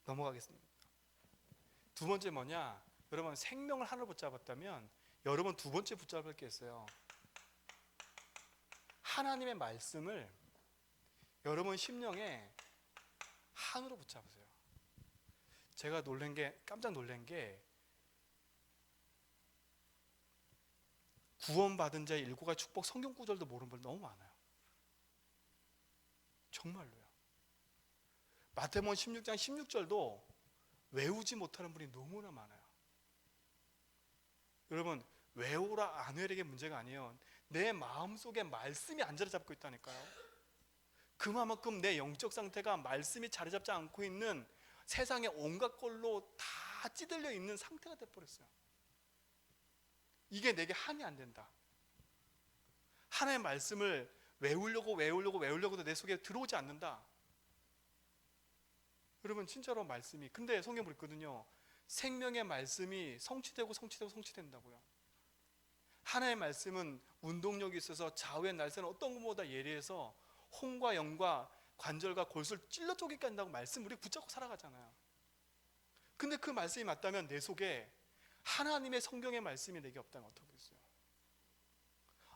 넘어가겠습니다. 두 번째 뭐냐, 여러분 생명을 하나로 붙잡았다면 여러분 두 번째 붙잡을 게 있어요. 하나님의 말씀을 여러분 심령에 한으로 붙잡으세요. 제가 깜짝 놀란 게 구원받은 자의 7가지 축복 성경 구절도 모르는 분 너무 많아요. 정말로요. 마태복음 16장 16절도 외우지 못하는 분이 너무나 많아요. 여러분, 외우라 안 외우라게 문제가 아니에요. 내 마음속에 말씀이 안 자리 잡고 있다니까요. 그만큼 내 영적 상태가 말씀이 자리 잡지 않고 있는 세상의 온갖 걸로 다 찌들려 있는 상태가 돼버렸어요. 이게 내게 한이 안 된다. 하나의 말씀을 외우려고도 내 속에 들어오지 않는다. 여러분 진짜로 말씀이, 근데 성경 보면 있거든요. 생명의 말씀이 성취된다고요. 하나의 말씀은 운동력이 있어서 좌우의 날새는 어떤 것보다 예리해서 혼과 영과 관절과 골수를 찔러 쪼개게 한다고 말씀 우리 붙잡고 살아가잖아요. 근데 그 말씀이 맞다면 내 속에 하나님의 성경의 말씀이 내게 없다면 어떡하겠어요?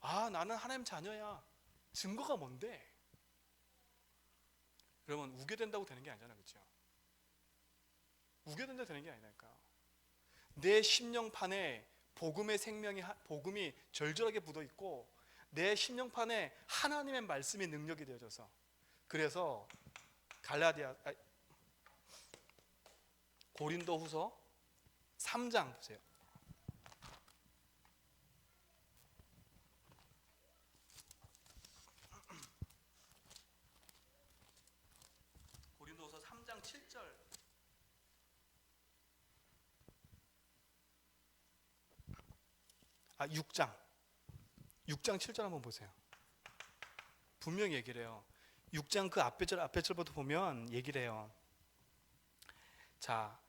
아, 나는 하나님 자녀야. 증거가 뭔데? 여러분, 우겨된다고 되는 게 아니잖아요. 그렇죠? 우겨된다고 되는 게 아니라니까요. 내 심령판에 복음이 절절하게 묻어 있고 내 심령판에 하나님의 말씀이 능력이 되어져서, 그래서 고린도후서 3장 보세요. 고린도후서 3장 7절. 6장 7절 한번 보세요. 분명히 얘기를 해요. 6장 그 앞에 절부터 보면 얘기를 해요. 자,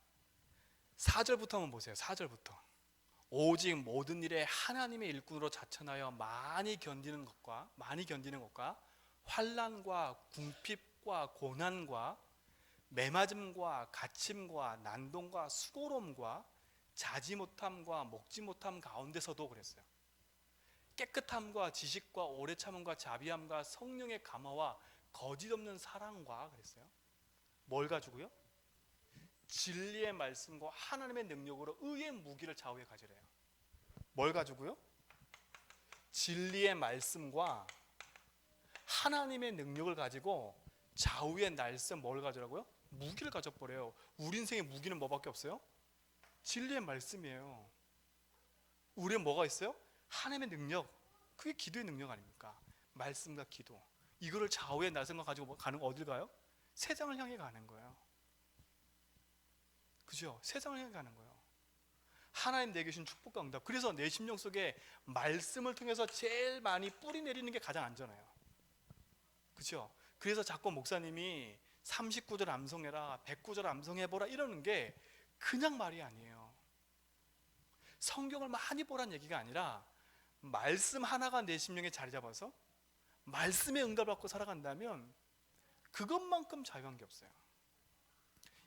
4절부터 한번 보세요. 4절부터. 오직 모든 일에 하나님의 일꾼으로 자천하여 많이 견디는 것과 환난과 궁핍과 고난과 매맞음과 갇힘과 난동과 수고로움과 자지 못함과 먹지 못함 가운데서도 그랬어요. 깨끗함과 지식과 오래 참음과 자비함과 성령의 감화와 거짓 없는 사랑과 그랬어요. 뭘 가지고요? 진리의 말씀과 하나님의 능력으로 의의 무기를 좌우에 가지래요. 뭘 가지고요? 진리의 말씀과 하나님의 능력을 가지고 좌우의 날쌘 뭘 가지라고요? 무기를 가져버려요. 우리 인생의 무기는 뭐밖에 없어요? 진리의 말씀이에요. 우리는 뭐가 있어요? 하나님의 능력. 그게 기도의 능력 아닙니까? 말씀과 기도. 이거를 좌우의 날쌘과 가지고 가는 거 어딜 가요? 세상을 향해 가는 거예요. 그죠? 세상을 향해 가는 거예요. 하나님 내게 주신 축복과 응답. 그래서 내 심령 속에 말씀을 통해서 제일 많이 뿌리 내리는 게 가장 안전해요. 그죠? 그래서 자꾸 목사님이 39절 암송해라, 109절 암송해보라 이러는 게 그냥 말이 아니에요. 성경을 많이 보라는 얘기가 아니라 말씀 하나가 내 심령에 자리 잡아서 말씀의 응답을 받고 살아간다면 그것만큼 자유한 게 없어요.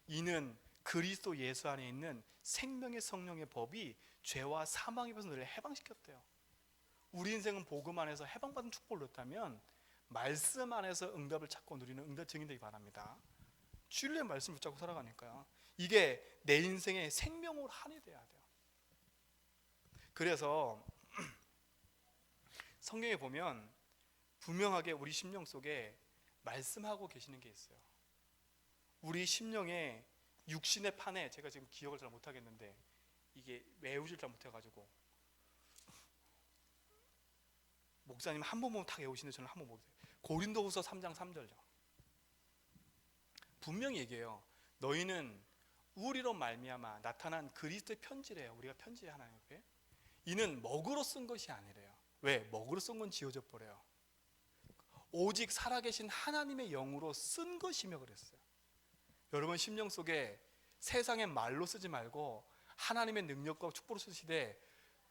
이는 그리스도 예수 안에 있는 생명의 성령의 법이 죄와 사망 입에서 너희를 해방시켰대요. 우리 인생은 복음 안에서 해방받은 축복을 누렸다면 말씀 안에서 응답을 찾고 누리는 응답 증인되기 바랍니다. 주일의 말씀을 붙잡고 살아가니까요. 이게 내 인생의 생명으로 한이 돼야 돼요. 그래서 성경에 보면 분명하게 우리 심령 속에 말씀하고 계시는 게 있어요. 우리 심령의 육신의 판에, 제가 지금 기억을 잘 못하겠는데 이게 외우질 잘 못해가지고 목사님 한 번 보면 다 외우시는데 저는 한 번 못 외워요. 고린도후서 3장 3절요. 분명히 얘기해요. 너희는 우리로 말미암아 나타난 그리스도의 편지래요. 우리가 편지 하나님 앞에. 이는 먹으로 쓴 것이 아니래요. 왜? 먹으로 쓴 건 지워져 버려요. 오직 살아계신 하나님의 영으로 쓴 것이며 그랬어요. 여러분 심령 속에 세상의 말로 쓰지 말고 하나님의 능력과 축복으로 쓰시되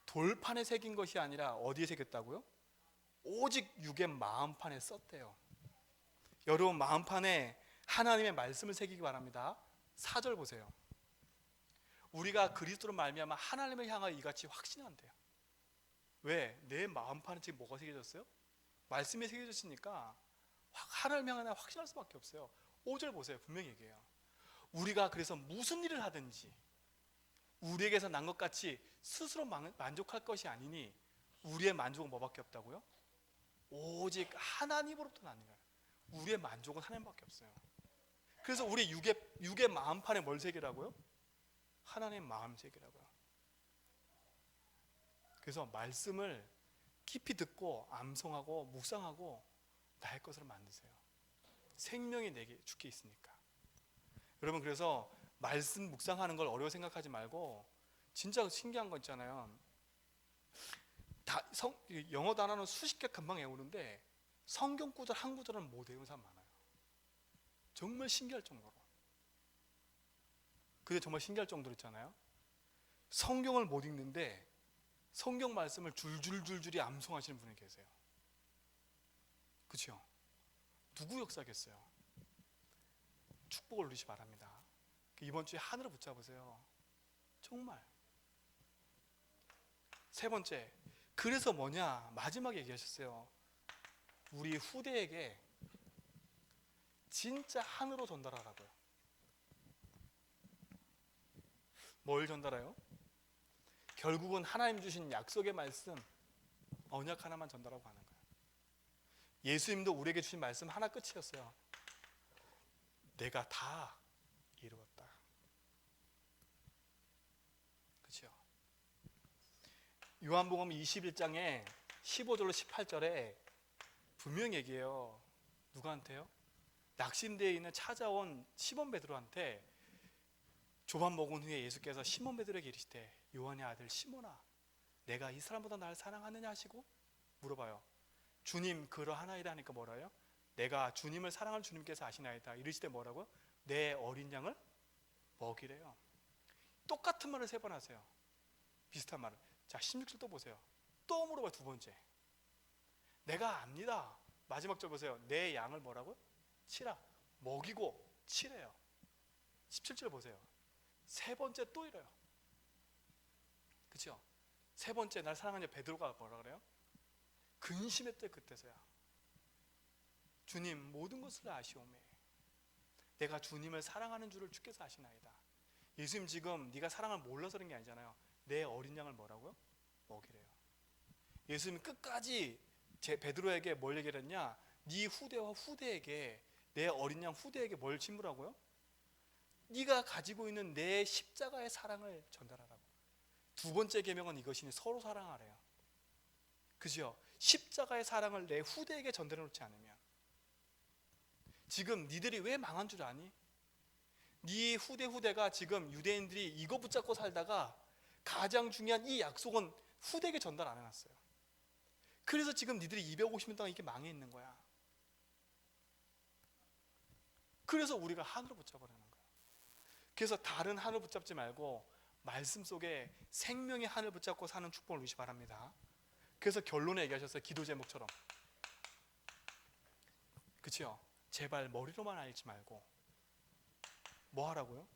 돌판에 새긴 것이 아니라 어디에 새겼다고요? 오직 육의 마음판에 썼대요. 여러분 마음판에 하나님의 말씀을 새기기 바랍니다. 4절 보세요. 우리가 그리스도로 말미암아 하나님을 향하여 이같이 확신한대요. 왜? 내 마음판에 지금 뭐가 새겨졌어요? 말씀이 새겨졌으니까 하나님을 향하여 확신할 수밖에 없어요. 5절 보세요. 분명히 얘기해요. 우리가 그래서 무슨 일을 하든지 우리에게서 난 것 같이 스스로 만족할 것이 아니니 우리의 만족은 뭐밖에 없다고요? 오직 하나님으로부터 나는 거예요. 우리의 만족은 하나님밖에 없어요. 그래서 우리 육의 마음판에 뭘 새기라고요? 하나님의 마음 새기라고요. 그래서 말씀을 깊이 듣고 암송하고 묵상하고 나의 것으로 만드세요. 생명이 내게 주께 있으니까. 여러분 그래서 말씀 묵상하는 걸 어려워 생각하지 말고 진짜 신기한 거 있잖아요. 영어 단어는 수십 개 금방 외우는데 성경 구절 한 구절은 못 외우는 사람 많아요. 정말 신기할 정도로. 근데 정말 신기할 정도로 있잖아요. 성경을 못 읽는데 성경 말씀을 줄줄줄줄이 암송하시는 분이 계세요. 그렇죠? 누구 역사겠어요? 축복을 누리시 바랍니다. 이번 주에 하늘을 붙잡으세요. 정말. 세 번째, 그래서 뭐냐? 마지막에 얘기하셨어요. 우리 후대에게 진짜 하늘로 전달하라고요. 뭘 전달해요? 결국은 하나님 주신 약속의 말씀, 언약 하나만 전달하고 가는 거예요. 예수님도 우리에게 주신 말씀 하나 끝이었어요. 내가 다 이루었다. 그렇죠? 요한복음 21장에 15절로 18절에 분명히 얘기해요. 누구한테요? 낙심되어 있는 찾아온 시몬 베드로한테 조반 먹은 후에 예수께서 시몬 베드로에게 이르시되 요한의 아들 시몬아 내가 이 사람보다 나를 사랑하느냐 하시고 물어봐요. 주님 그러하나이다 하니까 뭐라요? 내가 주님을 사랑하는 주님께서 아시나이다. 이르시되 뭐라고요? 내 어린 양을 먹이래요. 똑같은 말을 3번 하세요. 비슷한 말을. 자 16절 또 보세요. 또 물어봐요. 두 번째. 내가 압니다. 마지막 절 보세요. 내 양을 뭐라고요? 치라. 먹이고 치래요. 17절 보세요. 세 번째 또 이래요. 그렇죠? 세 번째 날 사랑하는 베드로가 뭐라 그래요? 근심했대 그때서야. 주님 모든 것을 아시오매. 내가 주님을 사랑하는 줄을 주께서 아시나이다. 예수님 지금 네가 사랑을 몰라서 그런 게 아니잖아요. 내 어린 양을 뭐라고요? 먹이래요. 예수님이 끝까지 베드로에게 뭘 얘기를 했냐? 네 후대와 후대에게 내 어린 양 후대에게 뭘 침무라고요? 네가 가지고 있는 내 십자가의 사랑을 전달하라고. 두 번째 계명은 이것이니 서로 사랑하래요. 그죠? 십자가의 사랑을 내 후대에게 전달해 놓지 않으면 지금 니들이 왜 망한 줄 아니? 네 후대가 지금 유대인들이 이거 붙잡고 살다가 가장 중요한 이 약속은 후대에게 전달 안 해놨어요. 그래서 지금 니들이 250년 동안 이렇게 망해 있는 거야. 그래서 우리가 하늘을 붙잡으라는 거야. 그래서 다른 하늘 붙잡지 말고 말씀 속에 생명의 하늘 붙잡고 사는 축복을 누리시 바랍니다. 그래서 결론에 얘기하셨어요. 기도 제목처럼. 그렇죠? 제발 머리로만 알지 말고 뭐 하라고요?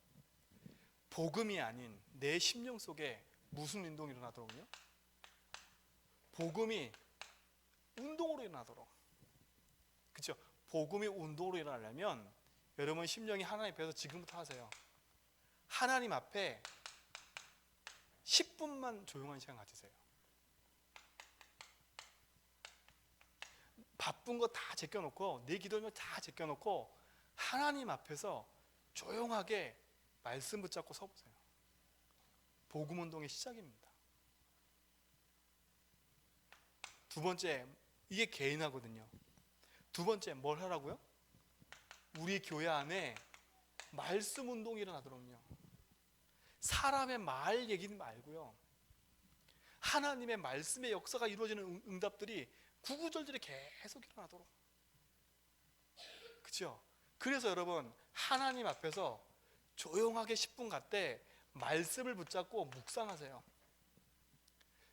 복음이 아닌 내 심령 속에 무슨 운동이 일어나도록요? 복음이 운동으로 일어나도록. 그렇죠? 복음이 운동으로 일어나려면 여러분 심령이 하나님 앞에서 지금부터 하세요. 하나님 앞에 10분만 조용한 시간 가지세요. 바쁜 거 다 제껴놓고 내 기도면 다 제껴놓고 하나님 앞에서 조용하게 말씀 붙잡고 서보세요. 복음 운동의 시작입니다. 두 번째, 이게 개인하거든요. 두 번째 뭘 하라고요? 우리 교회 안에 말씀 운동이 일어나도록요. 사람의 말 얘기는 말고요. 하나님의 말씀의 역사가 이루어지는 응답들이 구구절절히 계속 일어나도록. 그렇죠? 그래서 여러분 하나님 앞에서 조용하게 10분 갈때 말씀을 붙잡고 묵상하세요.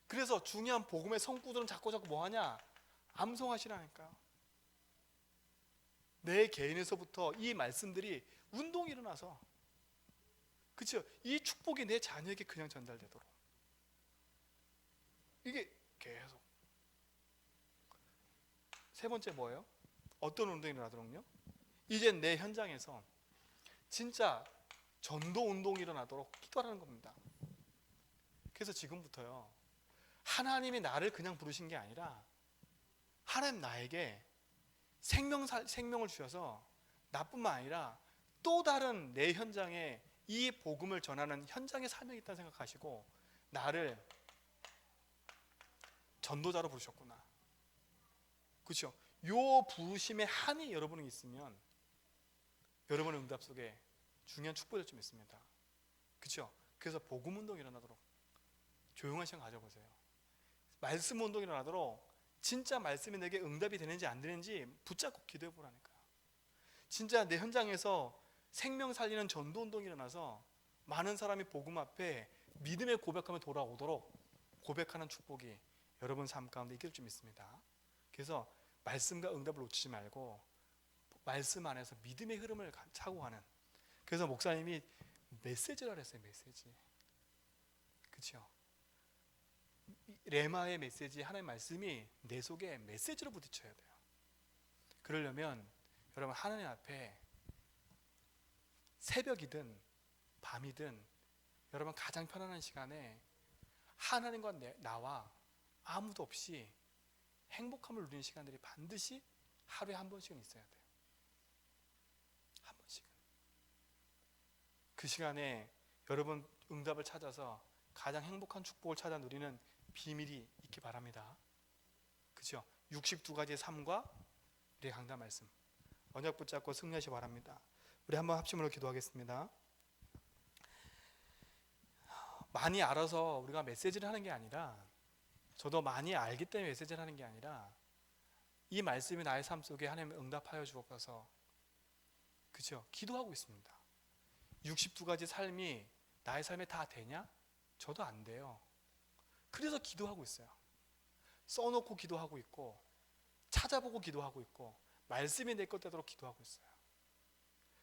그래서 중요한 복음의 성구들은 자꾸 뭐하냐? 암송하시라니까요. 내 개인에서부터 이 말씀들이 운동이 일어나서, 그렇죠? 이 축복이 내 자녀에게 그냥 전달되도록. 이게 계속. 세 번째 뭐예요? 어떤 운동이 일어나도록요? 이제 내 현장에서 진짜 전도 운동이 일어나도록 기도하라는 겁니다. 그래서 지금부터요, 하나님이 나를 그냥 부르신 게 아니라 하나님 나에게 생명을 주셔서 나뿐만 아니라 또 다른 내 현장에 이 복음을 전하는 현장의 사명이 있다는 생각하시고 나를 전도자로 부르셨구나. 그렇죠? 요 부르심의 한이 여러분에게 있으면 여러분의 응답 속에 중요한 축복이 좀 있습니다. 그렇죠? 그래서 복음 운동이 일어나도록 조용한 시간 가져보세요. 말씀 운동이 일어나도록 진짜 말씀이 내게 응답이 되는지 안 되는지 붙잡고 기도해 보라니까요. 진짜 내 현장에서 생명 살리는 전도 운동이 일어나서 많은 사람이 복음 앞에 믿음의 고백하며 돌아오도록 고백하는 축복이 여러분 삶 가운데 있길 좀 있습니다. 그래서 말씀과 응답을 놓치지 말고 말씀 안에서 믿음의 흐름을 차고 가는, 그래서 목사님이 메시지라 그랬어요. 메시지. 그렇죠? 레마의 메시지, 하나님의 말씀이 내 속에 메시지로 부딪혀야 돼요. 그러려면 여러분 하나님 앞에 새벽이든 밤이든 여러분 가장 편안한 시간에 하나님과 나와 아무도 없이 행복함을 누리는 시간들이 반드시 하루에 한 번씩은 있어야 돼요. 한 번씩은. 그 시간에 여러분 응답을 찾아서 가장 행복한 축복을 찾아 누리는 비밀이 있기 바랍니다. 그렇죠? 62가지의 삶과 우리의 강단 말씀 언약 붙잡고 승리하시기 바랍니다. 우리 한번 합심으로 기도하겠습니다. 많이 알아서 우리가 메시지를 하는 게 아니라, 저도 많이 알기 때문에 메시지를 하는 게 아니라 이 말씀이 나의 삶 속에 하나님 응답하여 주옵소서, 그렇죠? 기도하고 있습니다. 62가지 삶이 나의 삶에 다 되냐? 저도 안 돼요. 그래서 기도하고 있어요. 써놓고 기도하고 있고 찾아보고 기도하고 있고 말씀이 내 것 되도록 기도하고 있어요.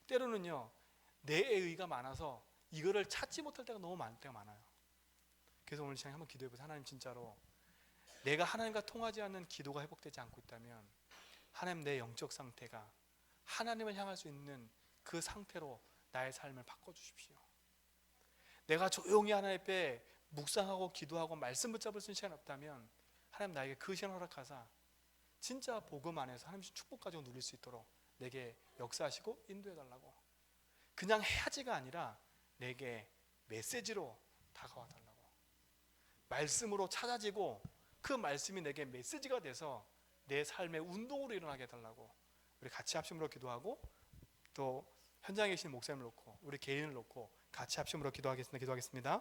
때로는요 내 의가 많아서 이거를 찾지 못할 때가 너무 많을 때가 많아요. 그래서 오늘 시간에 한번 기도해보세요. 하나님, 진짜로 내가 하나님과 통하지 않는 기도가 회복되지 않고 있다면 하나님, 내 영적 상태가 하나님을 향할 수 있는 그 상태로 나의 삶을 바꿔주십시오. 내가 조용히 하나님 앞에 묵상하고 기도하고 말씀 붙잡을 수 있는 시간이 없다면 하나님, 나에게 그 시간 허락하사 진짜 복음 안에서 하나님 축복 가지고 누릴 수 있도록 내게 역사하시고 인도해달라고. 그냥 해야지가 아니라 내게 메시지로 다가와 달라고. 말씀으로 찾아지고 그 말씀이 내게 메시지가 돼서 내 삶의 운동으로 일어나게 해달라고. 우리 같이 합심으로 기도하고 또 현장에 계신 목사님을 놓고 우리 개인을 놓고 같이 합심으로 기도하겠습니다.